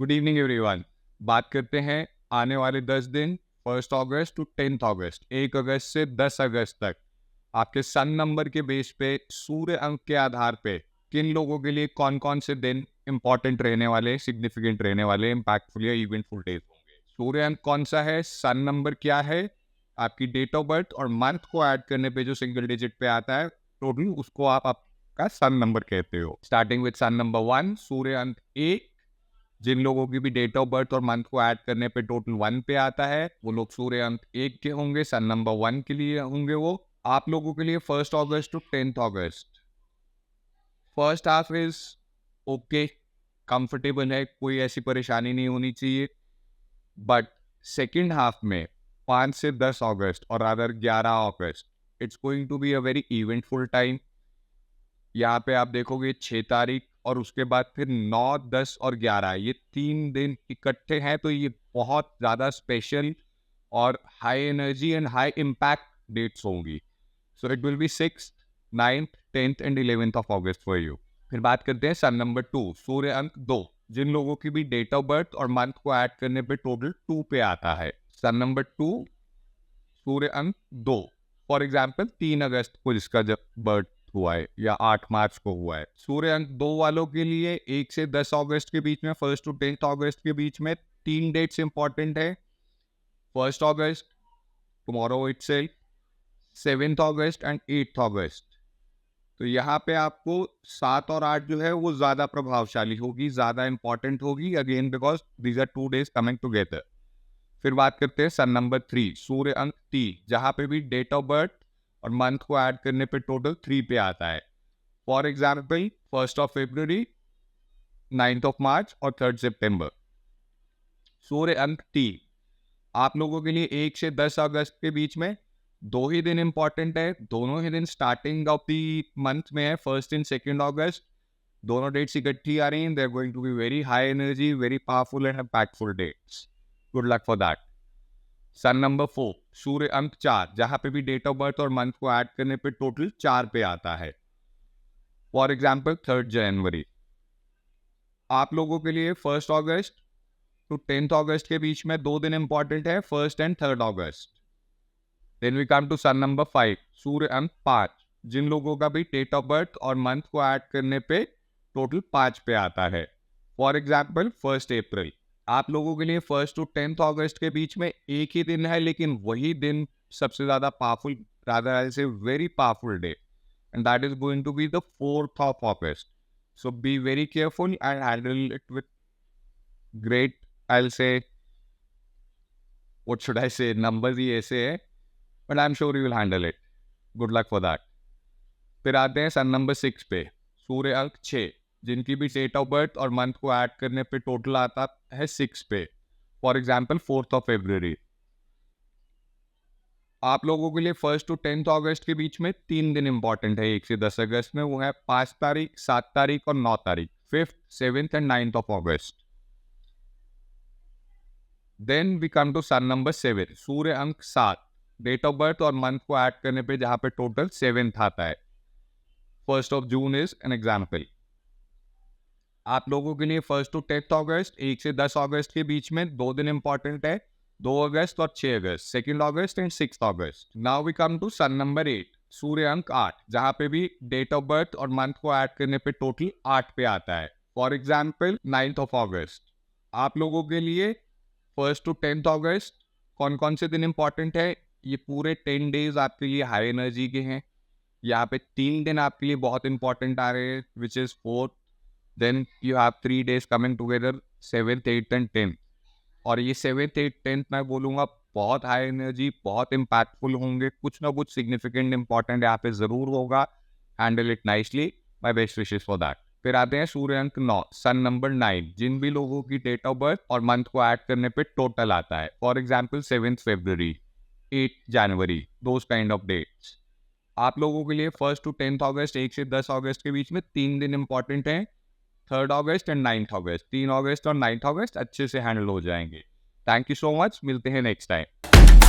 Good evening everyone. बात करते हैं आने वाले 10 दिन 1 अगस्त टू 10 अगस्त, 1 अगस्त से 10 अगस्त तक आपके सन नंबर के बेस पे सूर्य अंक के आधार पे किन लोगों के लिए कौन कौन से दिन इंपॉर्टेंट रहने वाले, सिग्निफिकेंट रहने वाले, इम्पैक्टफुल या इवेंटफुल डेज होंगे। सूर्य अंक कौन सा है, सन नंबर क्या है, आपकी डेट ऑफ बर्थ और मंथ को ऐड करने पे जो सिंगल डिजिट पे आता है टोटल, उसको आप आपका सन नंबर कहते हो। स्टार्टिंग विद सन नंबर 1, सूर्य अंक 1। जिन लोगों की भी डेट ऑफ बर्थ और मंथ को ऐड करने पे टोटल 1 पे आता है, वो लोग सूर्य अंक 1 के होंगे, सन नंबर 1 के लिए होंगे वो। आप लोगों के लिए 1 August to 10 August, first half is okay, comfortable है, कोई ऐसी परेशानी नहीं होनी चाहिए। बट सेकेंड हाफ में 5 से 10 अगस्त और अदर 11 अगस्त, it's going to be a very eventful time. यहाँ पे आप देखोगे 6 तारीख और उसके बाद फिर 9, 10 और 11, ये 3 दिन इकट्ठे हैं, तो ये बहुत ज़्यादा स्पेशल और high energy and high impact dates होंगी। So it will be 6th, 9th, 10th and 11th of August for you. फिर बात करते हैं सन नंबर 2, सूर्य अंक 2। जिन लोगों की भी डेट ऑफ बर्थ और मंथ को ऐड करने पे टोटल 2 पे आता है, सन नंबर 2, सूर्य अंक 2। फॉर एग्जाम्पल 3 अगस्त को जिसका जब बर्थ हुआ है या 8 मार्च को हुआ है, सूर्य अंक 2 वालों के लिए 1 से 10 अगस्त के बीच में, 1 टू 10 अगस्त के बीच में 3 डेट्स इंपॉर्टेंट है। 1 अगस्त टुमारो इटसेल्फ, 7 अगस्त एंड 8 अगस्त। तो यहाँ पे आपको 7 और 8 जो है वो ज्यादा प्रभावशाली होगी, ज्यादा इंपॉर्टेंट होगी, again because these are 2 days coming together. फिर बात करते हैं सन नंबर 3, सूर्य अंक 3, जहां पे भी डेट ऑफ बर्थ और मंथ को ऐड करने पे टोटल 3 पे आता है। फॉर एग्जाम्पल 1 फरवरी, 9 मार्च और 3 सितंबर। सूर्य अंक 3 आप लोगों के लिए 1 से 10 अगस्त के बीच में 2 ही दिन इंपॉर्टेंट है। दोनों ही दिन स्टार्टिंग ऑफ द मंथ में है, 1 एंड 2 अगस्त। दोनों डेट्स इकट्ठी आ रही हैं, they are going to be very high energy, very powerful and impactful dates. Good luck for that. Sun number 4, सूर्य अंक 4, जहां पे भी डेट ऑफ बर्थ और मंथ को ऐड करने पे टोटल 4 पे आता है। फॉर एग्जाम्पल 3 जनवरी। आप लोगों के लिए 1 अगस्त टू 10 अगस्त के बीच में 2 दिन इंपॉर्टेंट है, 1 एंड 3 अगस्त। Then we come to sun number 5, सूर्य अंक 5। जिन लोगों का भी डेट ऑफ बर्थ और मंथ को ऐड करने पे टोटल 5 पे आता है। फॉर एग्जाम्पल 1 अप्रैल। आप लोगों के लिए 1 टू 10 अगस्त के बीच में एक ही दिन है, लेकिन वही दिन सबसे ज्यादा powerful, rather I say very powerful day, and that is going to be the 4th August. So be very careful and handle it with great, I say, what should I say, numbers ही ऐसे है, but I am sure you will handle it. Good luck for that. फिर आते हैं सन number 6 पे, सूर्य अंक 6। जिनकी भी डेट ऑफ बर्थ और मंथ को ऐड करने पे टोटल आता है 6 पे। फॉर एग्जाम्पल 4 फरवरी। आप लोगों के लिए 1 टू 10 अगस्त के बीच में 3 दिन इंपॉर्टेंट है 1 से 10 अगस्त में, वो है 5 तारीख, 7 तारीख और 9 तारीख, 5th, 7th and 9th of अगस्त। Then we come to sun number 7, सूर्य अंक 7। डेट ऑफ बर्थ और मंथ को ऐड करने पे जहां पे टोटल 7th आता है। 1 जून इज एन एग्जाम्पल। आप लोगों के लिए 1 टू 10 अगस्त, 1 से 10 अगस्त के बीच में 2 दिन इंपॉर्टेंट है, 2 अगस्त और 6 अगस्त, 2 August and 6 August. Now we come to sun number 8, सूर्य अंक 8, जहां पे भी डेट ऑफ बर्थ और मंथ को ऐड करने पे टोटल 8 पे आता है। For example 9 August. आप लोगों के लिए 1 टू 10 अगस्त कौन कौन से दिन इंपॉर्टेंट है, ये पूरे 10 डेज आपके लिए हाई एनर्जी के हैं। यहाँ पे 3 दिन आपके लिए बहुत इंपॉर्टेंट आ रहे हैं, which is 4th, then you have 3 days coming together, 7th, 8th and 10th। और ये 7th, 8th, 10th मैं बोलूँगा बहुत हाई एनर्जी, बहुत इम्पैक्टफुल होंगे, कुछ ना कुछ सिग्निफिकेंट इंपॉर्टेंट यहाँ पे जरूर होगा। Handle it nicely, my best wishes for that. फिर आते हैं सूर्य अंक 9, सन नंबर 9। जिन भी लोगों की डेट ऑफ बर्थ और मंथ को ऐड करने पे टोटल आता है, फॉर एग्जाम्पल 7 फरवरी, 8 जनवरी, दोज काइंड ऑफ डेट्स। आप लोगों के लिए 1 टू 10 अगस्त, 1 से 10 अगस्त के बीच में 3 दिन इंपॉर्टेंट हैं, 3 अगस्त एंड 9 अगस्त। 3 अगस्त और 9 अगस्त अच्छे से हैंडल हो जाएंगे। थैंक यू सो मच, मिलते हैं नेक्स्ट टाइम।